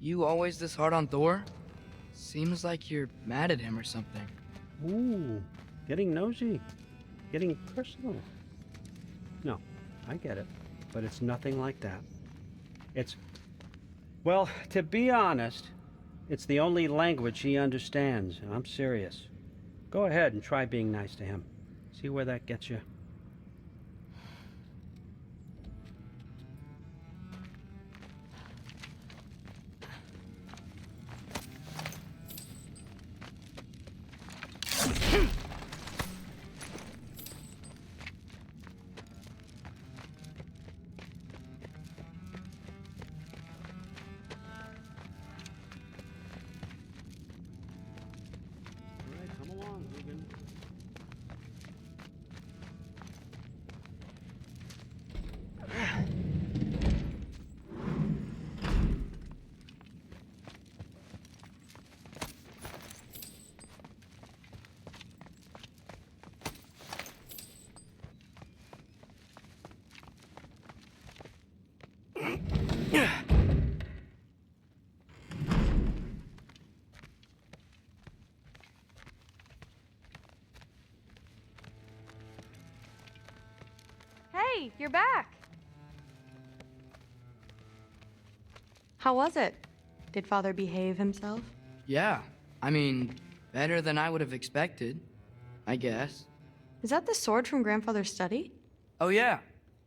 You always this hard on Thor? Seems like you're mad at him or something. Ooh, getting nosy. Getting personal. No, I get it. But it's nothing like that. Well, to be honest, it's the only language he understands, and I'm serious. Go ahead and try being nice to him. See where that gets you. Hey, you're back! How was it? Did Father behave himself? Yeah, I mean, better than I would have expected, I guess. Is that the sword from Grandfather's study? Oh yeah,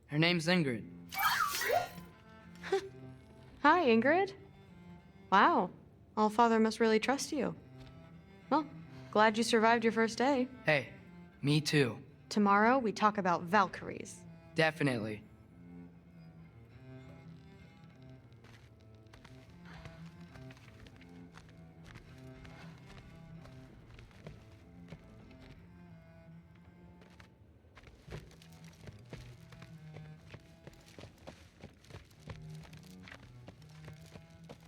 her name's Ingrid. Hi, Ingrid. Wow, All-Father must really trust you. Well, glad you survived your first day. Hey, me too. Tomorrow, we talk about Valkyries. Definitely.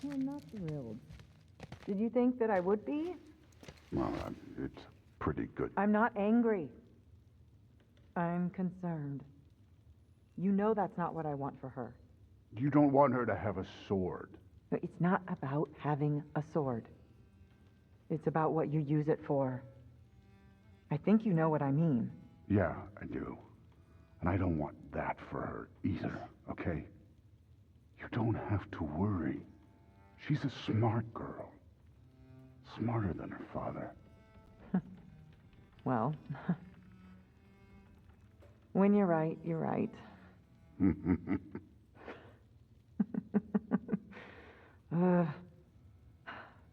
I'm not thrilled. Did you think that I would be? Well, it's pretty good. I'm not angry. I'm concerned. You know that's not what I want for her. You don't want her to have a sword. But it's not about having a sword. It's about what you use it for. I think you know what I mean. Yeah, I do. And I don't want that for her either, okay? You don't have to worry. She's a smart girl. Smarter than her father. Well, when you're right, you're right.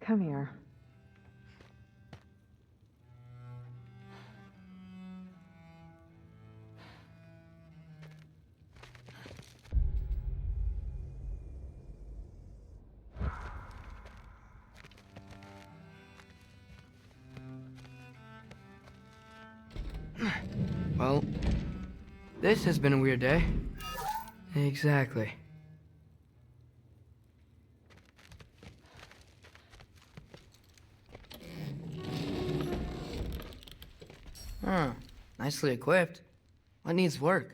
Come here. Well, this has been a weird day. Exactly. Huh. Nicely equipped. What needs work?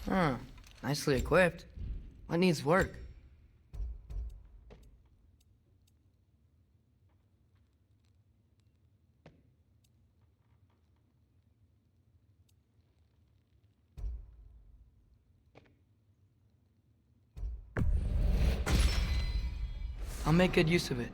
Huh. Nicely equipped. What needs work? I'll make good use of it.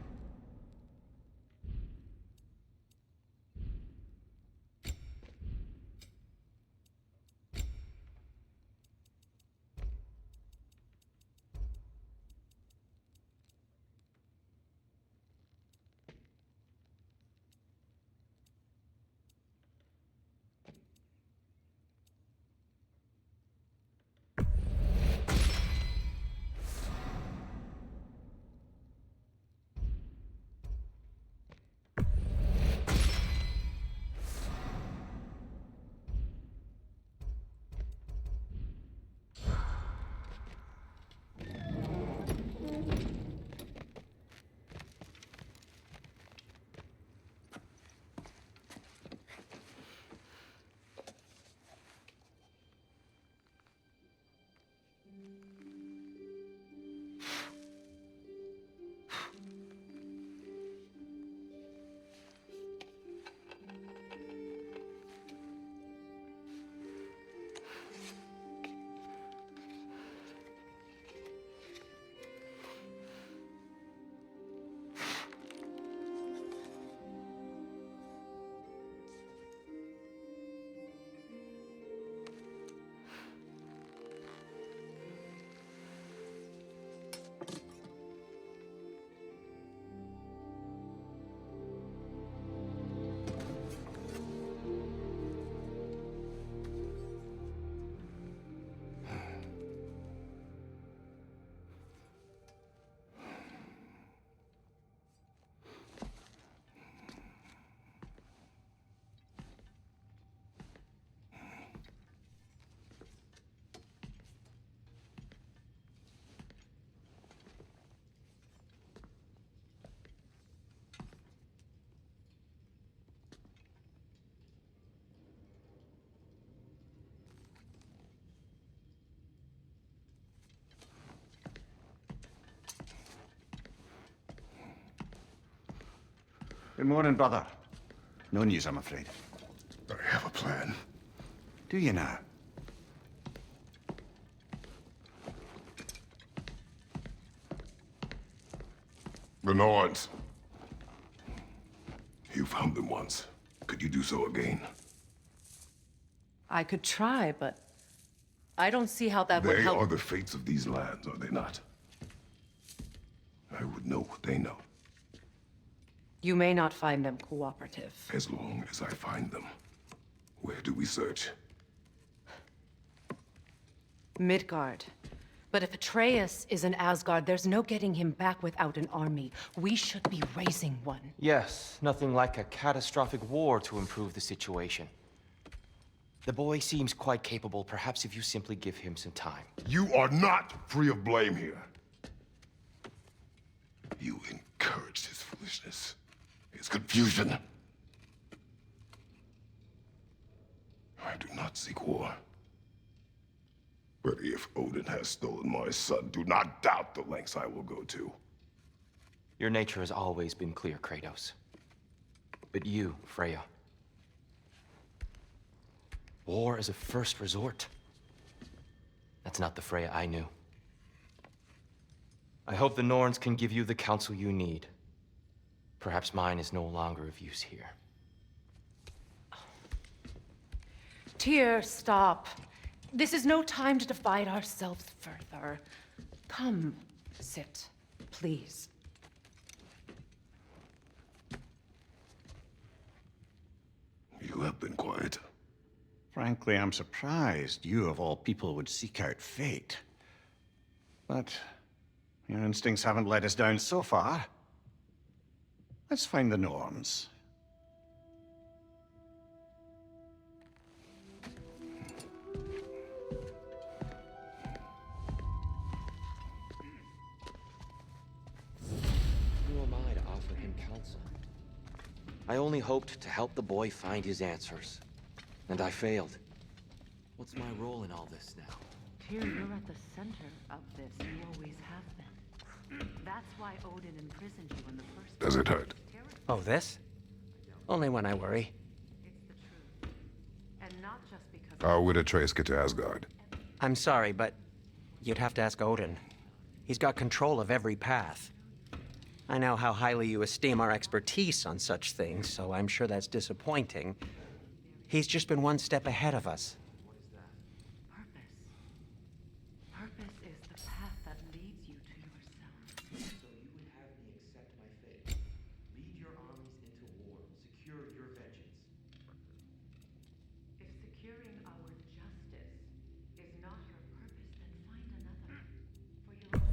Good morning, brother. No news, I'm afraid. I have a plan. Do you now? The Norns. You found them once. Could you do so again? I could try, but I don't see how that would They help. are the fates of these lands, are they not? I would know what they know, You may not find them cooperative. as long as I find them. Where do we search? Midgard. But if Atreus is in Asgard, there's no getting him back without an army. We should be raising one. Yes, nothing like a catastrophic war to improve the situation. The boy seems quite capable. Perhaps if you simply give him some time. You are not free of blame here. You encouraged his foolishness, his confusion. I do not seek war. But if Odin has stolen my son, do not doubt the lengths I will go to. Your nature has always been clear, Kratos. But you, Freya. War is a first resort. That's not the Freya I knew. I hope the Norns can give you the counsel you need. Perhaps mine is no longer of use here. Tyr, stop. This is no time to divide ourselves further. Come, sit, please. You have been quiet. Frankly, I'm surprised you, of all people, would seek out fate. But your instincts haven't let us down so far. Let's find the Norns. Who am I to offer him counsel? I only hoped to help the boy find his answers. And I failed. What's my role in all this now? Tyr, you're at the center of this. You always have been. That's why Odin imprisoned you in the first place. Does it hurt? Oh, this? Only when I worry. It's the truth. And not just because How would Atreus get to Asgard? I'm sorry, but you'd have to ask Odin. He's got control of every path. I know how highly you esteem our expertise on such things, so I'm sure that's disappointing. He's just been one step ahead of us. purpose. Purpose is the path that leads you to yourself. So you would have me accept my fate. Lead your armies into war. Secure your vengeance. If securing our justice is not your purpose, then find another. For your own.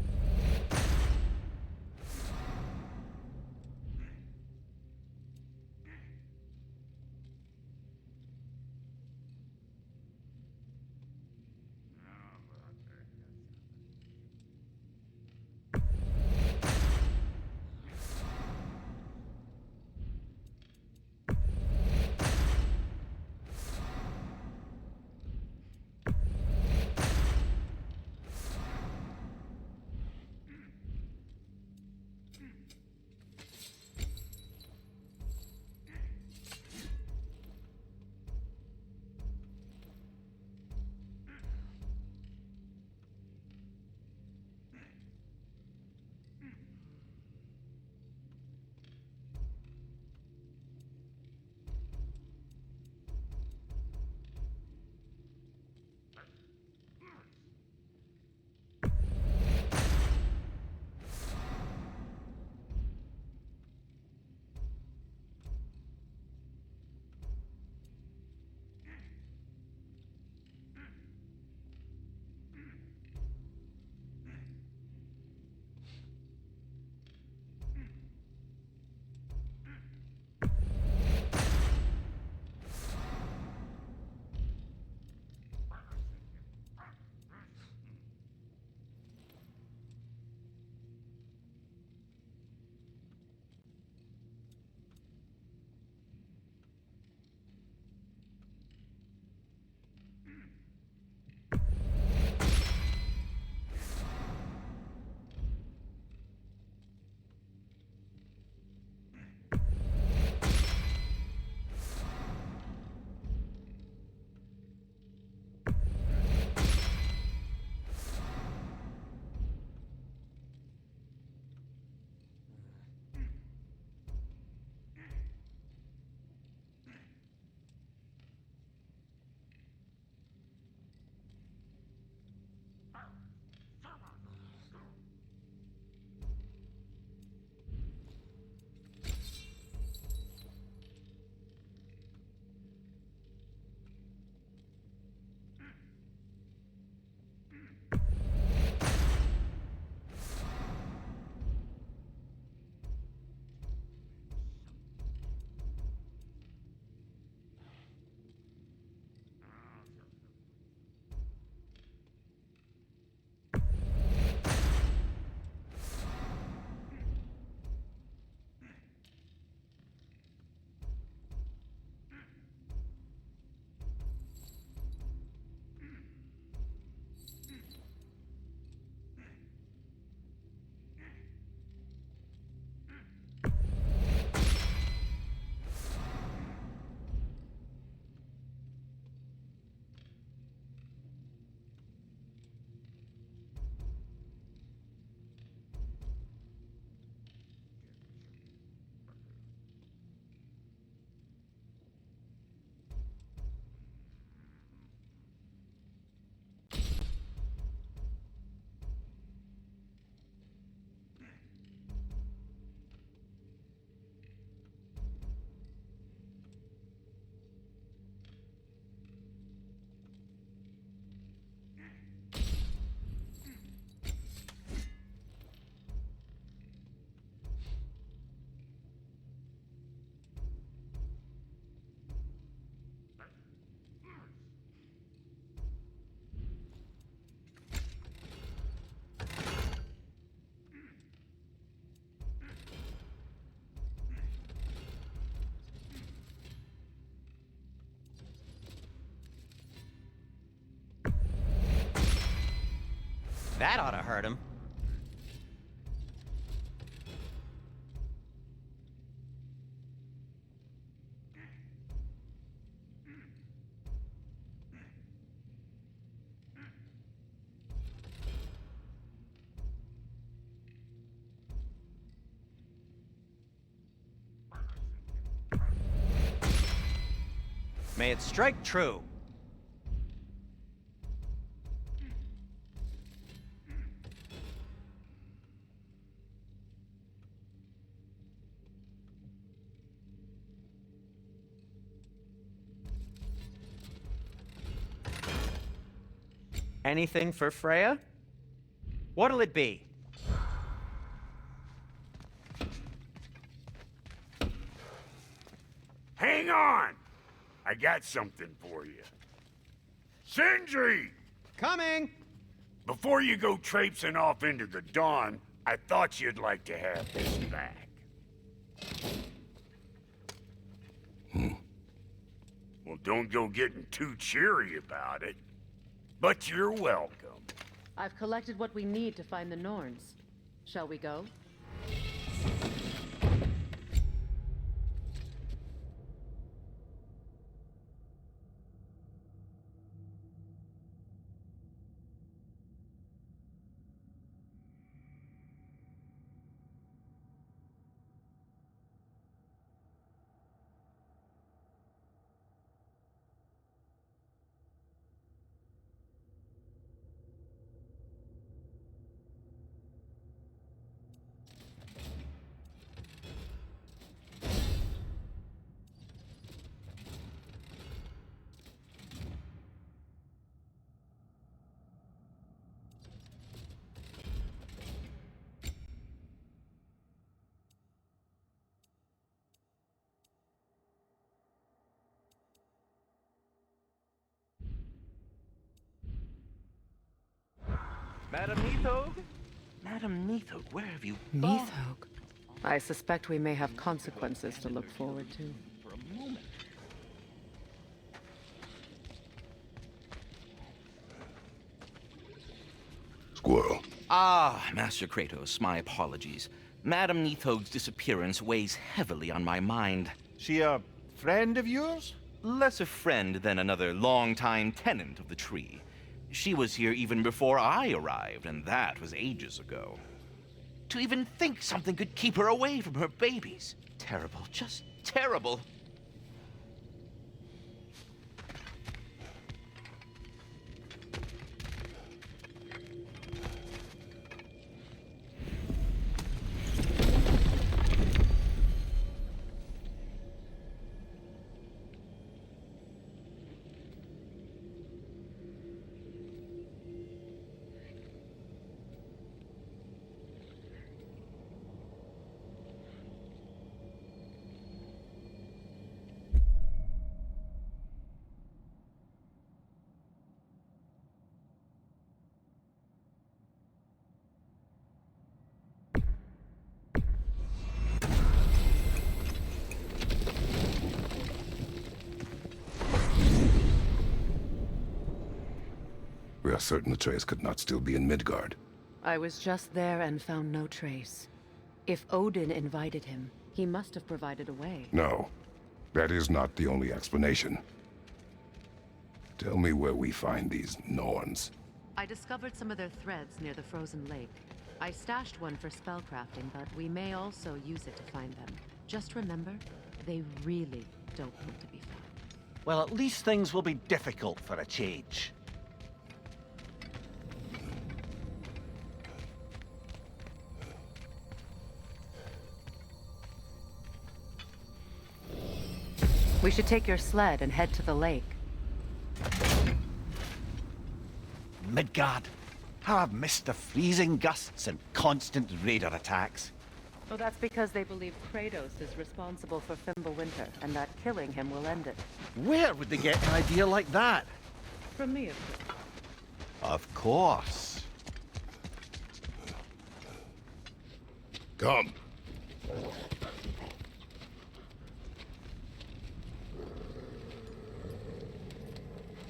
That ought to hurt him. May it strike true. Anything for Freya? What'll it be? Hang on! I got something for you. Sindri! Coming! Before you go traipsing off into the dawn, I thought you'd like to have this back. Well, don't go getting too cheery about it. But you're welcome. I've collected what we need to find the Norns. Shall we go? Madam Neathog? Madam Neathog, where have you gone? Neathog. I suspect we may have consequences to look forward to. For a moment. Squirrel. Ah, Master Kratos, my apologies. Madam Neathog's disappearance weighs heavily on my mind. She a friend of yours? Less a friend than another longtime tenant of the tree. She was here even before I arrived, and that was ages ago. To even think something could keep her away from her babies. Terrible, just terrible. We are certain Atreus could not still be in Midgard. I was just there and found no trace. If Odin invited him, he must have provided a way. No, that is not the only explanation. Tell me where we find these Norns. I discovered some of their threads near the frozen lake. I stashed one for spellcrafting, but we may also use it to find them. Just remember, they really don't want to be found. Well, at least things will be difficult for a change. We should take your sled and head to the lake. Midgard. How I've missed the freezing gusts and constant raider attacks. Well, that's because they believe Kratos is responsible for Fimbulwinter, and that killing him will end it. Where would they get an idea like that? From me, of course. Of course. Come.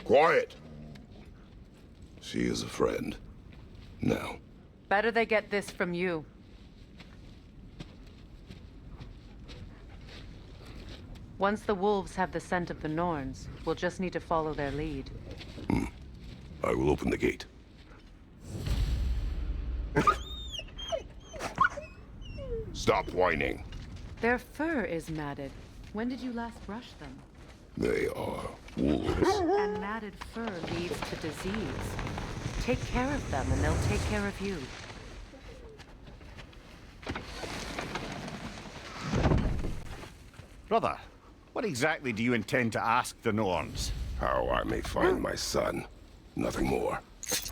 Quiet. She is a friend. Now. Better they get this from you. Once the wolves have the scent of the Norns, we'll just need to follow their lead. I will open the gate. Stop whining. Their fur is matted. When did you last brush them? They are wolves. And matted fur leads to disease. Take care of them, and they'll take care of you. Brother, what exactly do you intend to ask the Norns? How I may find my son. Nothing more.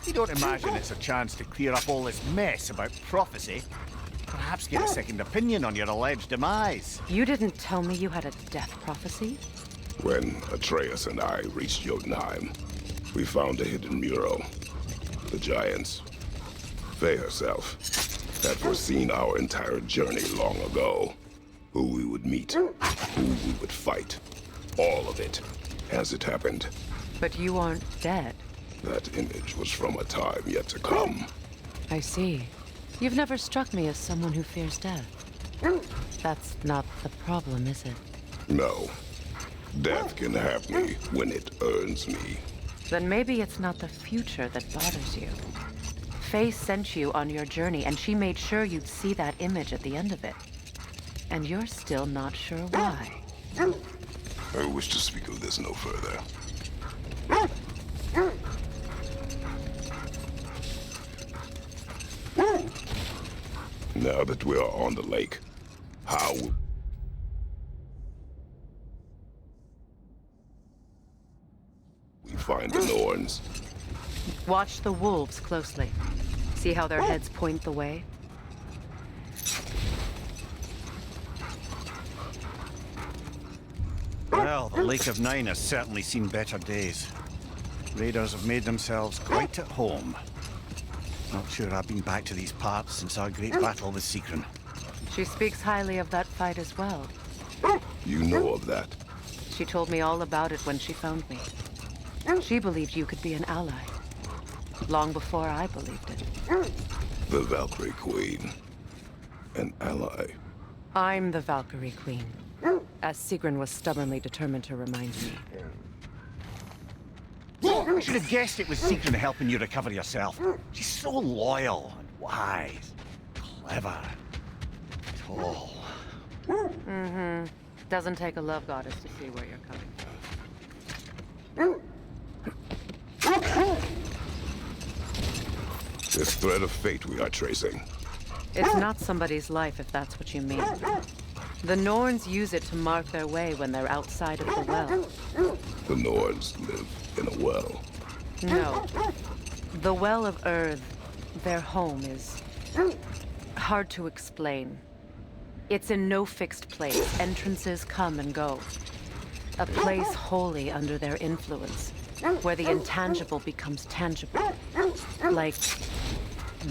You don't imagine it's a chance to clear up all this mess about prophecy? Perhaps get a second opinion on your alleged demise. You didn't tell me you had a death prophecy? When Atreus and I reached Jotunheim, we found a hidden mural. The Giants, Faye herself, had foreseen our entire journey long ago. Who we would meet, who we would fight. All of it, as it happened. But you aren't dead. That image was from a time yet to come. I see. You've never struck me as someone who fears death. That's not the problem, is it? No. Death can have me when it earns me. Then maybe it's not the future that bothers you. Faye sent you on your journey, and she made sure you'd see that image at the end of it. And you're still not sure why. I wish to speak of this no further. Now that we are on the lake, how will we find the Norns? Watch the wolves closely. See how their heads point the way? Well, the Lake of Nine has certainly seen better days. Raiders have made themselves quite at home. Not sure I've been back to these parts since our great battle with Secren. She speaks highly of that fight as well. You know of that? She told me all about it when she found me. She believed you could be an ally. Long before I believed it. The Valkyrie Queen. An ally. I'm the Valkyrie Queen. As Sigrun was stubbornly determined to remind me. I should have guessed it was Secren helping you recover yourself. She's so loyal and wise, clever, tall. Mm-hmm. Doesn't take a love goddess to see where you're coming from. This thread of fate we are tracing. It's not somebody's life, if that's what you mean. The Norns use it to mark their way when they're outside of the well. The Norns live in a well. No. The Well of Earth, their home, is hard to explain. It's in no fixed place. Entrances come and go. A place wholly under their influence, where the intangible becomes tangible. Like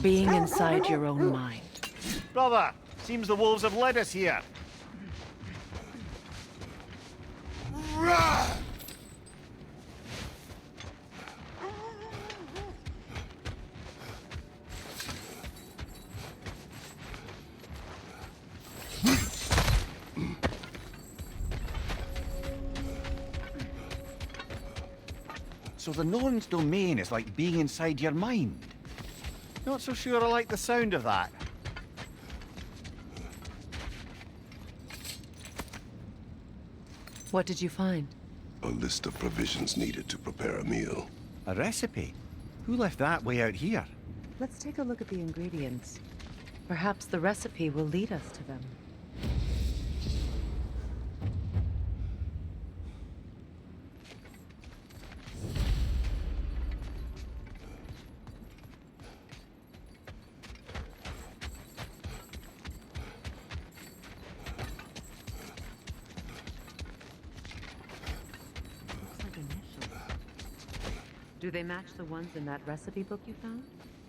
being inside your own mind. Brother, seems the wolves have led us here. So the Norn's domain is like being inside your mind. Not so sure I like the sound of that. What did you find? A list of provisions needed to prepare a meal. A recipe? Who left that way out here? Let's take a look at the ingredients. Perhaps the recipe will lead us to them. Do they match the ones in that recipe book you found?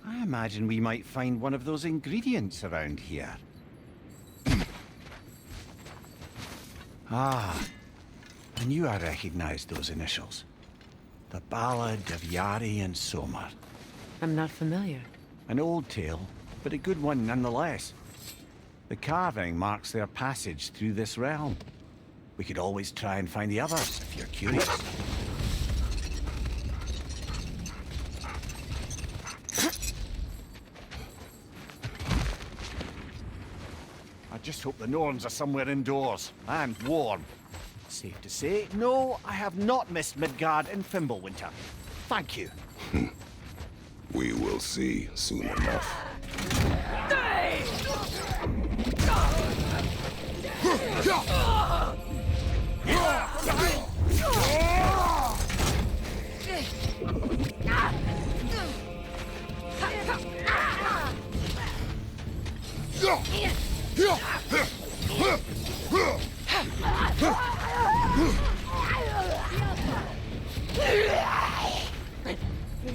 I imagine we might find one of those ingredients around here. Ah, I knew I recognized those initials. The Ballad of Yari and Somar. I'm not familiar. An old tale, but a good one nonetheless. The carving marks their passage through this realm. We could always try and find the others, if you're curious. I just hope the Norns are somewhere indoors, and warm. Safe to say, no, I have not missed Midgard in Fimbulwinter. Thank you. We will see soon enough.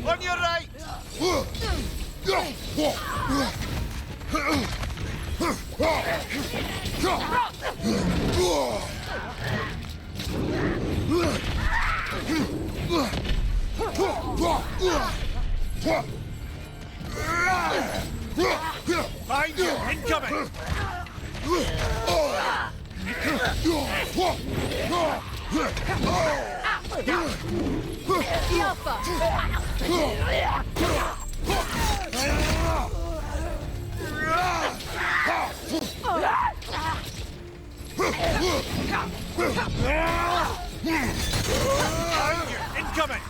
On your right! Find you! Incoming! Incoming!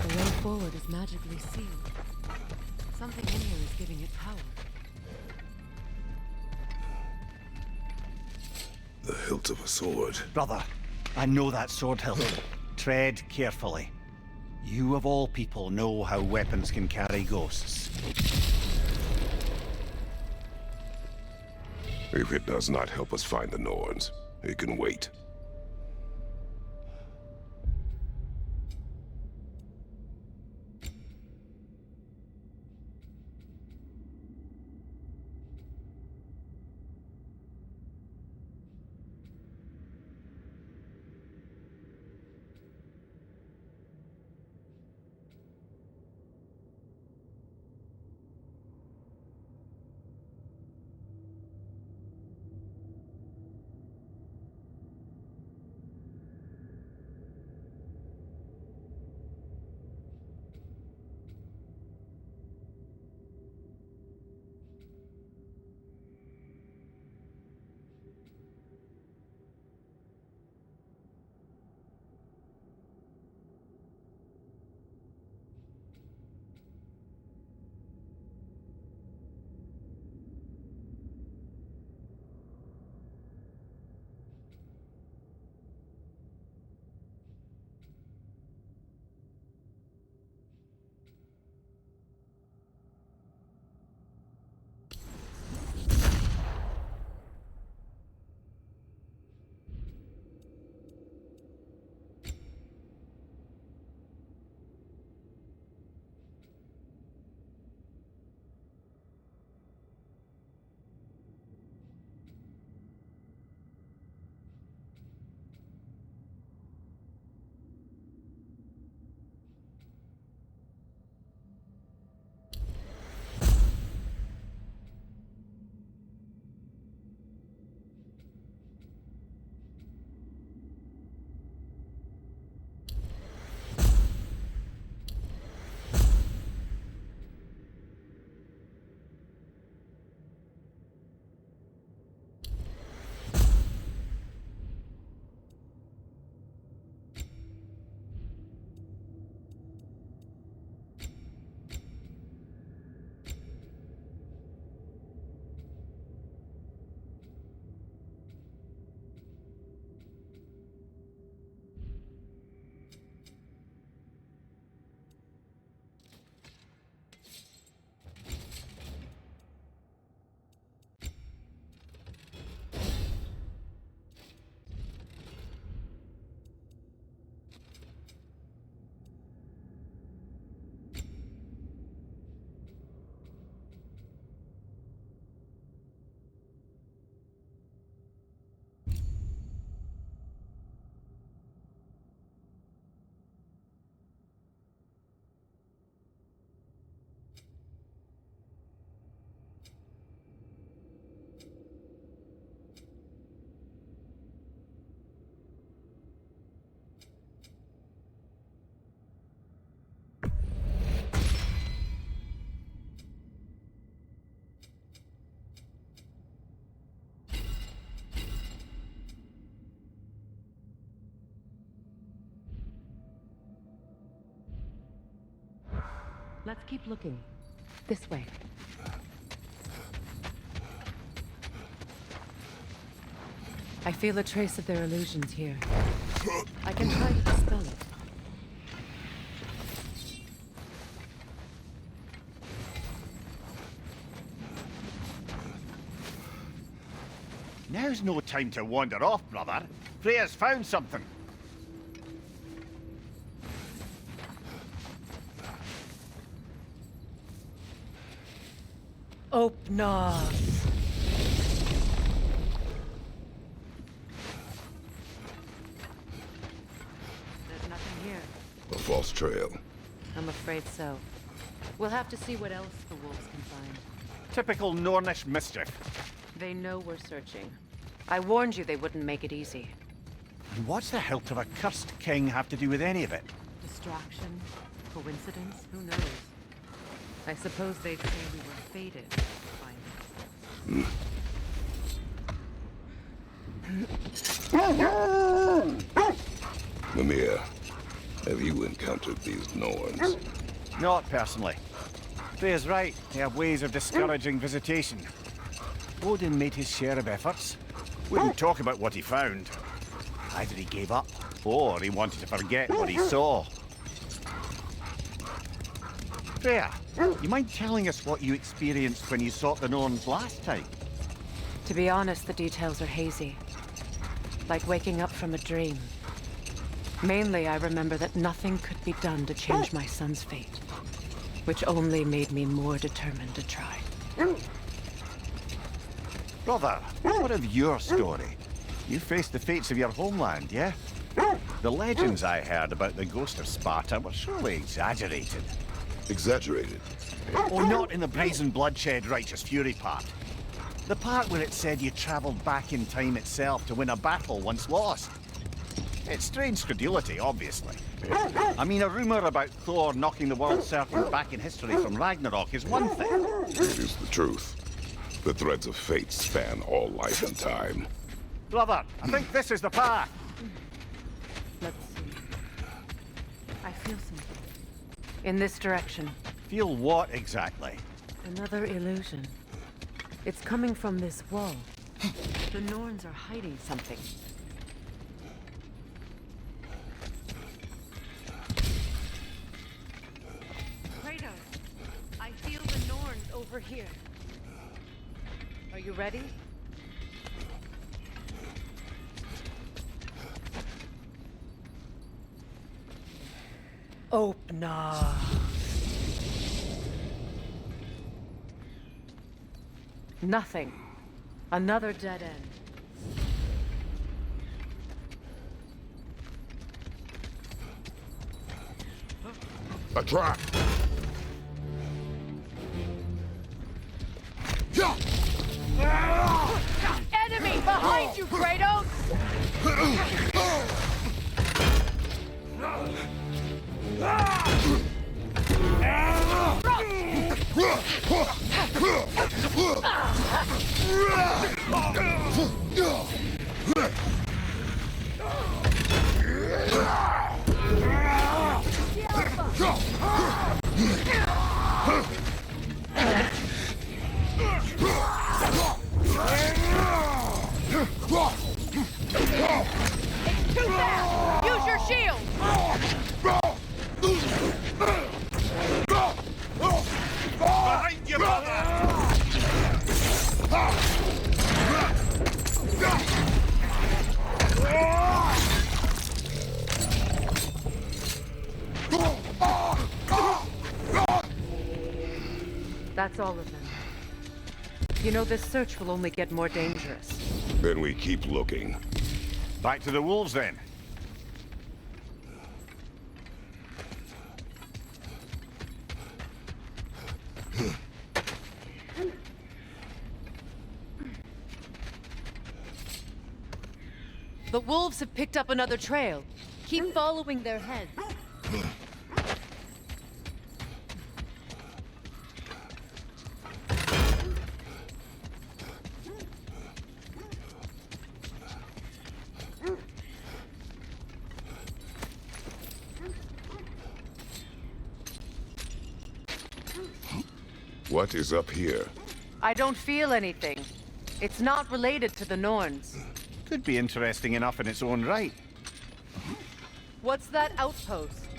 The way forward is magically sealed. Something in here is giving it power. The hilt of a sword. Brother, I know that sword hilt. Tread carefully. You of all people know how weapons can carry ghosts. If it does not help us find the Norns, it can wait. Let's keep looking. This way. I feel a trace of their illusions here. I can try to dispel it. Now's no time to wander off, brother. Freya's found something. Opnas. There's nothing here. A false trail. I'm afraid so. We'll have to see what else the wolves can find. Typical Nornish mischief. They know we're searching. I warned you they wouldn't make it easy. And what's the hilt of a cursed king have to do with any of it? Distraction? Coincidence? Who knows? I suppose they'd say we were fated by Mimir, have you encountered these Norns? Not personally. Freya's right. They have ways of discouraging visitation. Odin made his share of efforts. Wouldn't talk about what he found. Either he gave up, or he wanted to forget what he saw. Freya, you mind telling us what you experienced when you sought the Norns last time? To be honest, the details are hazy. Like waking up from a dream. Mainly, I remember that nothing could be done to change my son's fate. Which only made me more determined to try. Brother, what of your story? You faced the fates of your homeland, yeah? The legends I heard about the ghost of Sparta were surely exaggerated. Exaggerated? Oh, not in the brazen bloodshed righteous fury part. The part where it said you traveled back in time itself to win a battle once lost. It's strange credulity, obviously. I mean, a rumor about Thor knocking the world serpent back in history from Ragnarok is one thing. It is the truth. The threads of fate span all life and time. Brother, I think this is the path. Let's see. I feel something. In this direction. Feel what exactly? Another illusion. It's coming from this wall. The Norns are hiding something. Kratos, I feel the Norns over here. Are you ready? Opna. Nothing. Another dead end. A trap! Enemy behind you, Kratos! It's too fast! Use your shield! Behind you, brother! That's all of them. You know, this search will only get more dangerous. Then we keep looking. Back to the wolves, then. The wolves have picked up another trail. Keep following their heads. What is up here? I don't feel anything. It's not related to the Norns. Could be interesting enough in its own right. What's that outpost?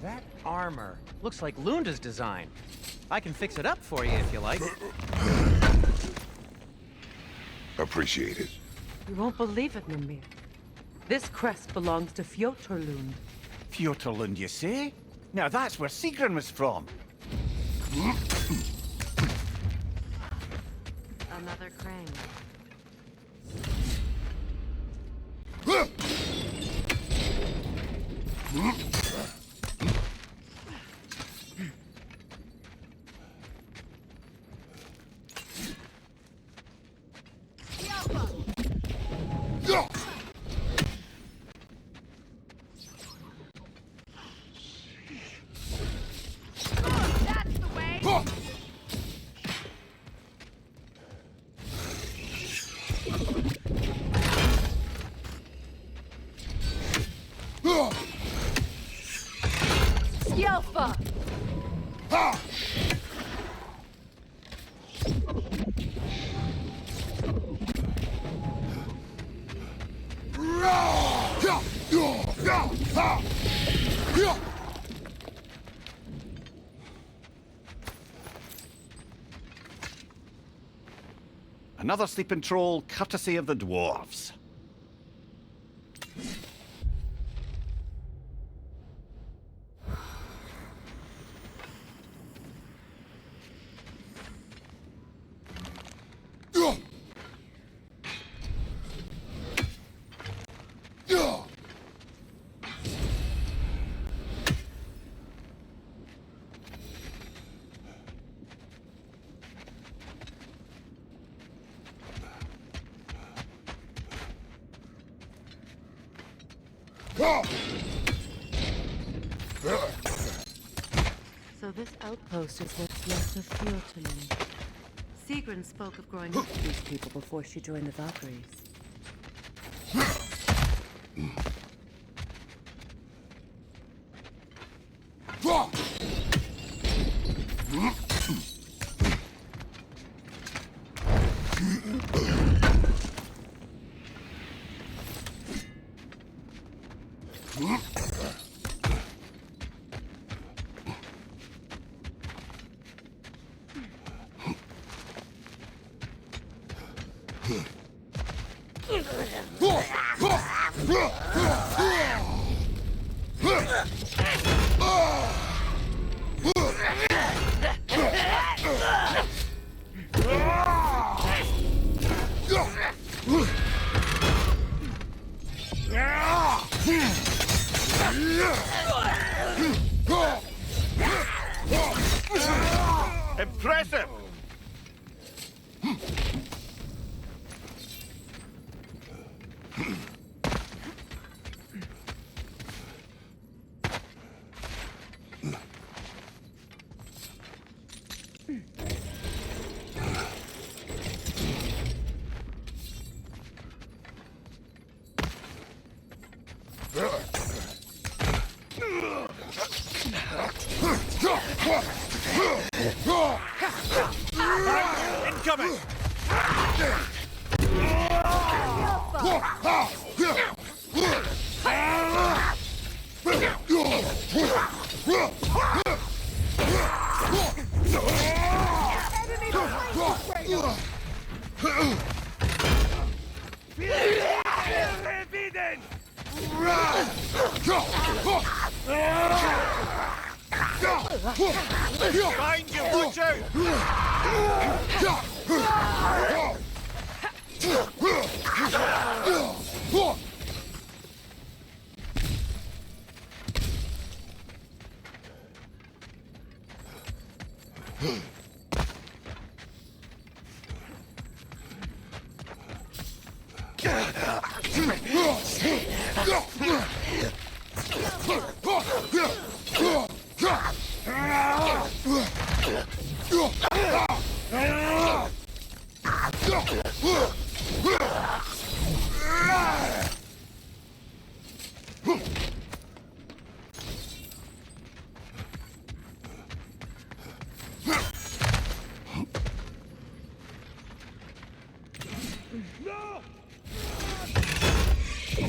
That armor looks like Lunda's design. I can fix it up for you if you like. Appreciate it. You won't believe it, Mimir. This crest belongs to Fjotorlund. Fjotorlund, you say? Now that's where Sigrun was from. Another crane. Yelfa! Another sleeping troll, courtesy of the dwarves. So this outpost is what's left of Fjotorlund. Sigrun spoke of growing up with these people before she joined the Valkyries. Impressive! Incoming! Behind you, watch out!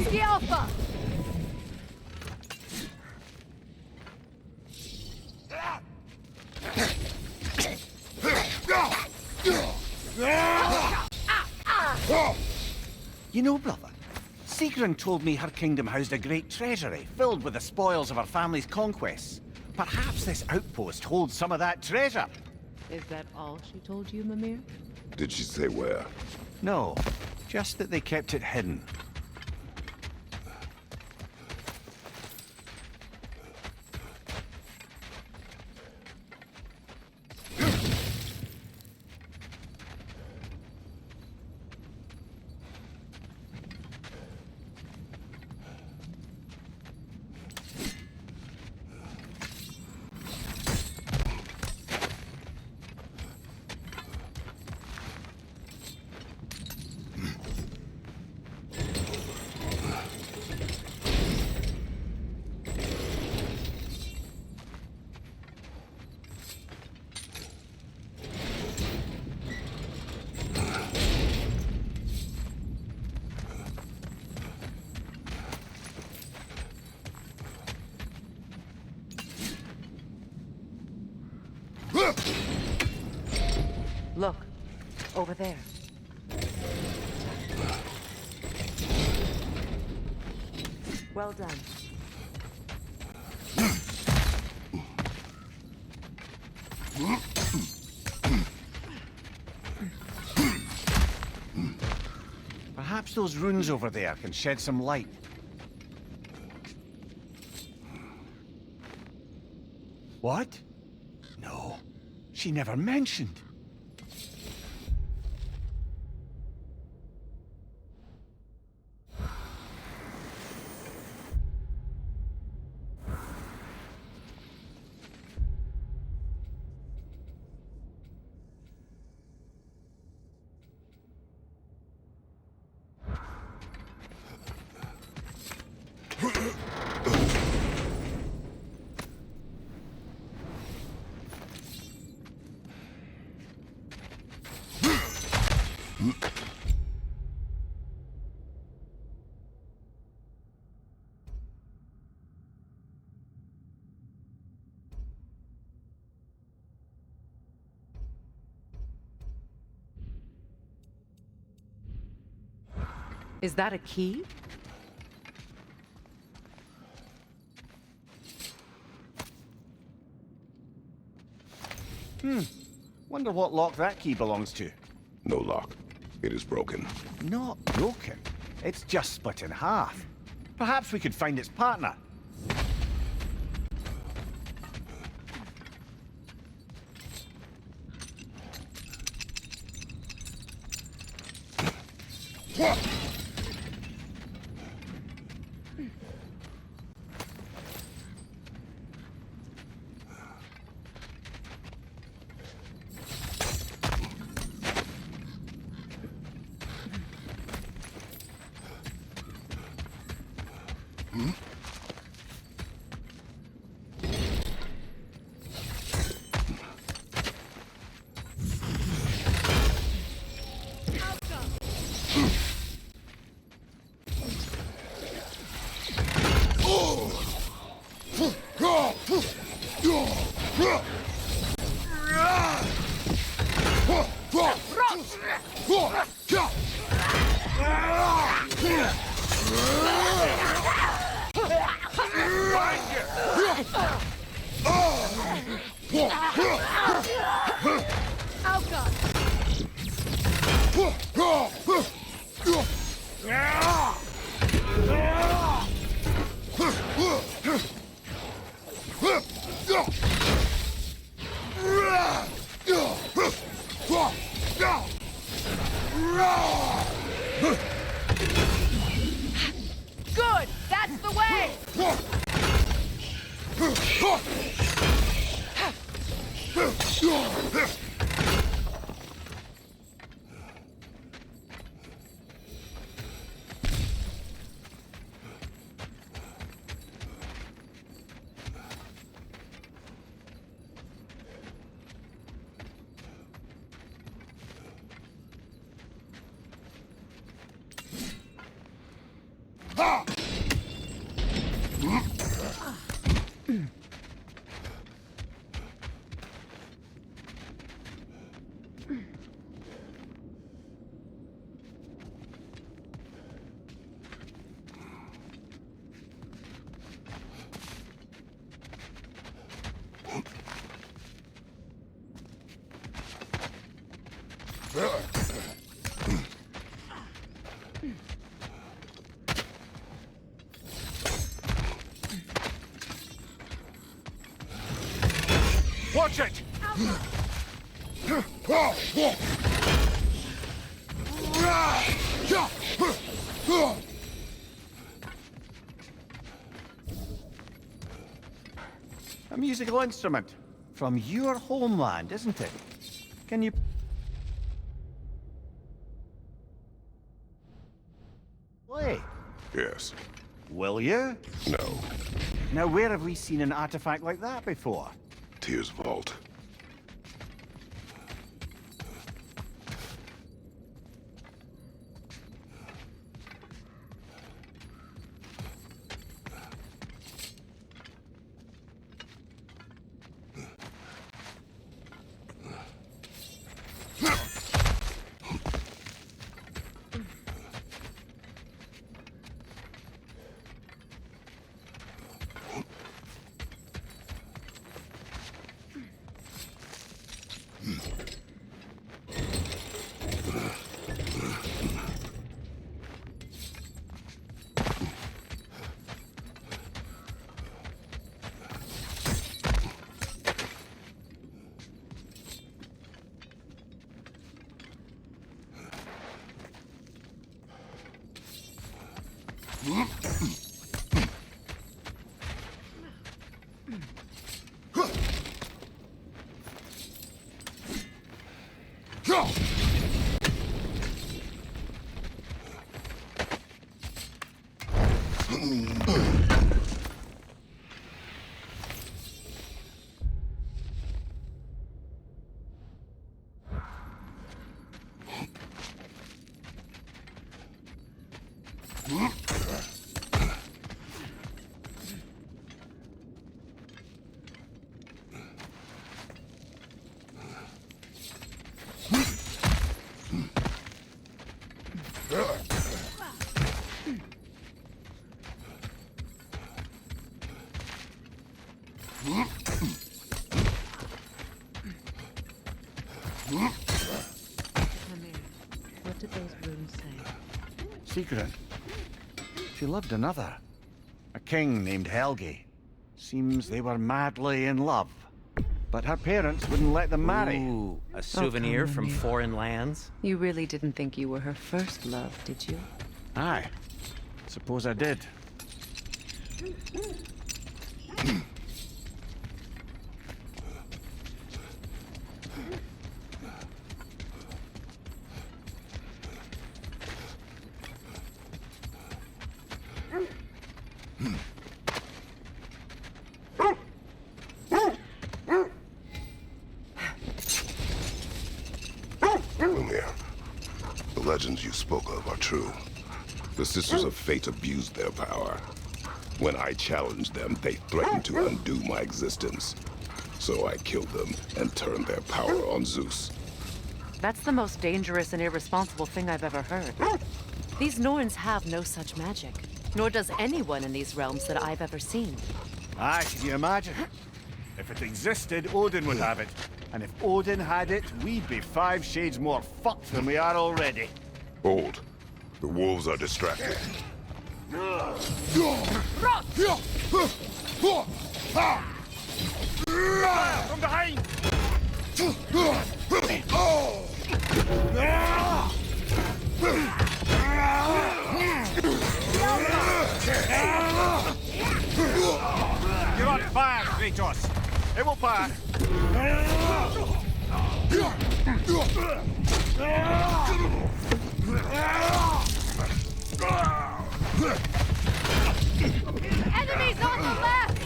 Ski Alpha! You know, brother, Sigrun told me her kingdom housed a great treasury filled with the spoils of her family's conquests. Perhaps this outpost holds some of that treasure. Is that all she told you, Mimir? Did she say where? No, just that they kept it hidden. Look, over there. Well done. Perhaps those runes over there can shed some light. What? No, she never mentioned. Is that a key? Wonder what lock that key belongs to. No lock. It is broken. Not broken. It's just split in half. Perhaps we could find its partner. Good! That's the way! Watch it! A musical instrument from your homeland, isn't it? Can you play? Yes. Will you? No. Now, where have we seen an artifact like that before? Tears Vault. What did those runes say? Secret. She loved another. A king named Helgi. Seems they were madly in love. But her parents wouldn't let them marry. Ooh, a souvenir come from on, foreign lands? You really didn't think you were her first love, did you? Aye. Suppose I did. Lumir, the legends you spoke of are true. The Sisters of Fate abused their power. When I challenged them, they threatened to undo my existence. So I killed them and turned their power on Zeus. That's the most dangerous and irresponsible thing I've ever heard. These Norns have no such magic, nor does anyone in these realms that I've ever seen. Aye, can you imagine? If it existed, Odin would have it. And if Odin had it, we'd be 5 shades more fucked than we are already. Hold. The wolves are distracted. From behind! You're on fire, Kratos! It will pass! Enemies on the left!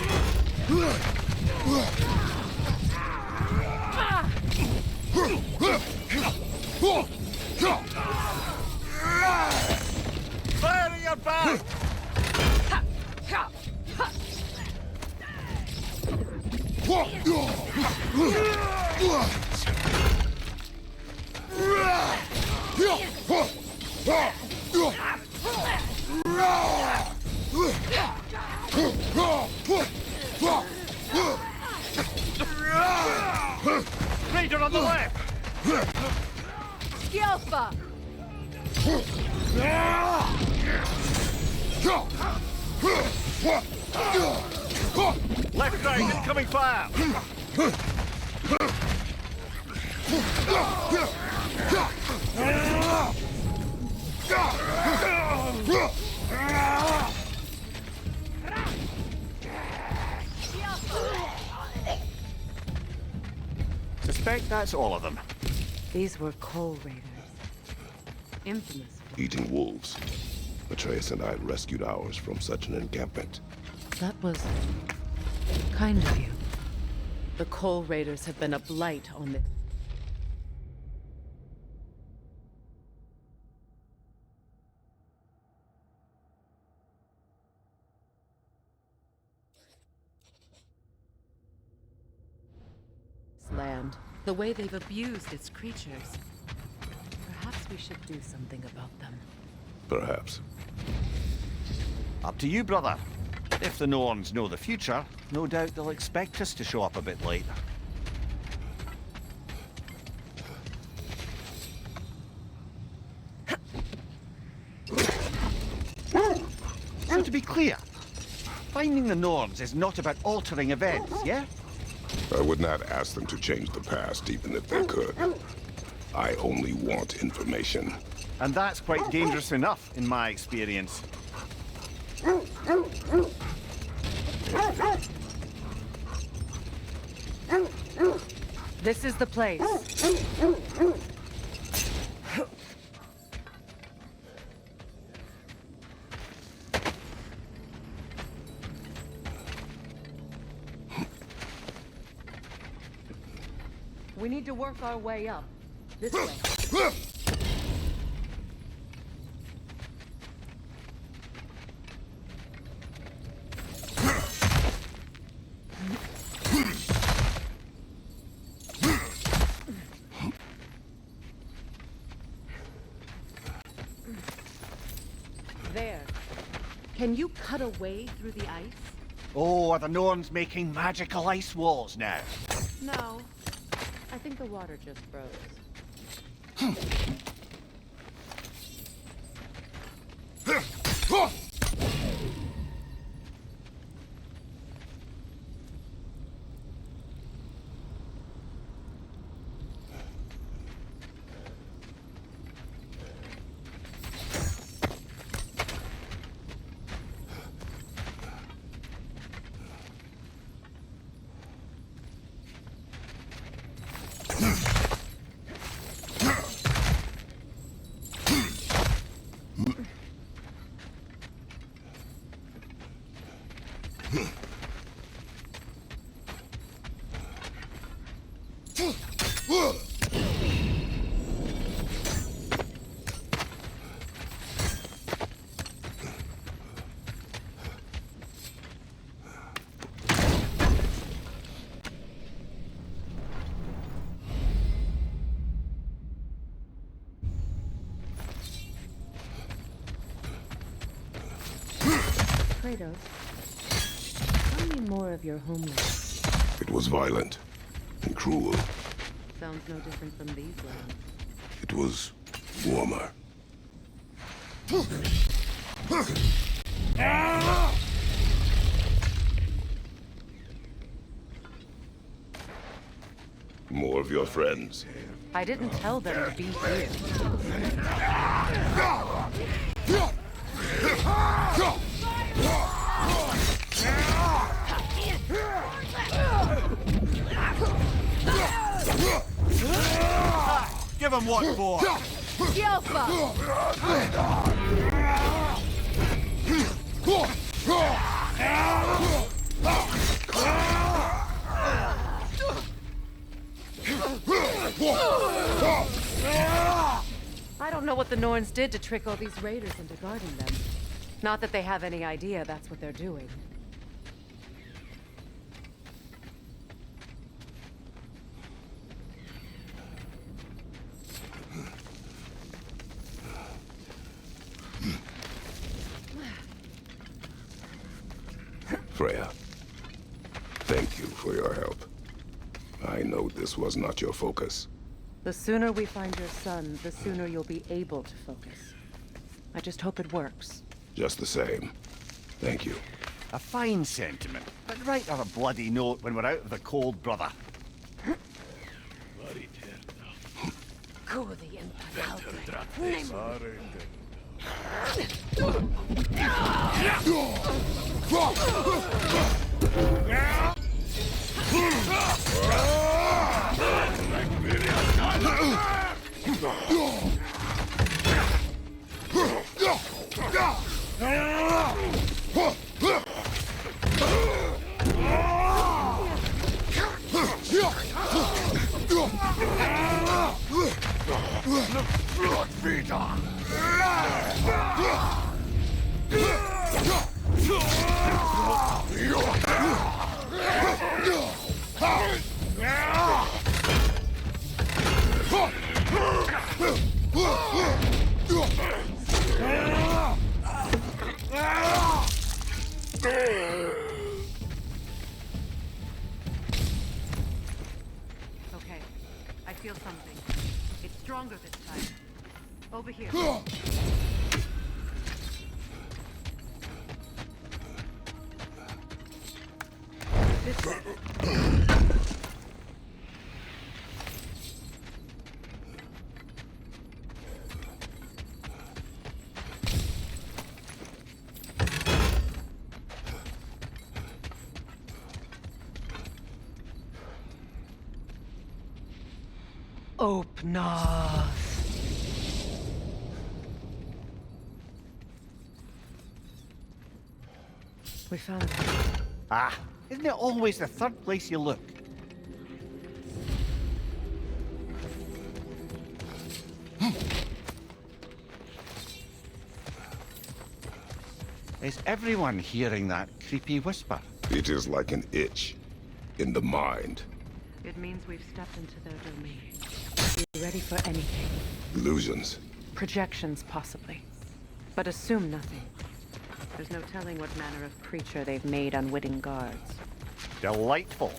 Fire in your back! Raider on the left! Skjelfa! Left side, incoming fire! Suspect that's all of them. These were coal raiders. Infamous. Eating wolves. Atreus and I rescued ours from such an encampment. That was kind of you. The coal raiders have been a blight on the... land. The way they've abused its creatures. Perhaps we should do something about them. Perhaps. Up to you, brother. If the Norns know the future, no doubt they'll expect us to show up a bit late. So to be clear, finding the Norns is not about altering events, yeah? I would not ask them to change the past, even if they could. I only want information. And that's quite dangerous enough, in my experience. This is the place. We need to work our way up. This way. There. Can you cut a way through the ice? Oh, are the Norns making magical ice walls now? No. I think the water just froze. Kratos, tell me more of your homeland. It was violent and cruel. Sounds no different from these lands. It was warmer. More of your friends. I didn't tell them to be here. Give him what for! Skjelfa! I don't know what the Norns did to trick all these raiders into guarding them. Not that they have any idea that's what they're doing. Freya, thank you for your help. I I know this was not your focus. The sooner we find your son, the sooner you'll be able to focus. I just hope it works. Just the same. Thank you. A fine sentiment, but write her a bloody note when we're out of the cold, brother. Okay, I feel something. It's stronger this time. Over here. This way. Opna. We found it. Ah, isn't it always the third place you look? Is everyone hearing that creepy whisper? It is like an itch in the mind. It means we've stepped into their domain. Be ready for anything. Illusions. Projections, possibly. But assume nothing. There's no telling what manner of creature they've made unwitting guards. Delightful.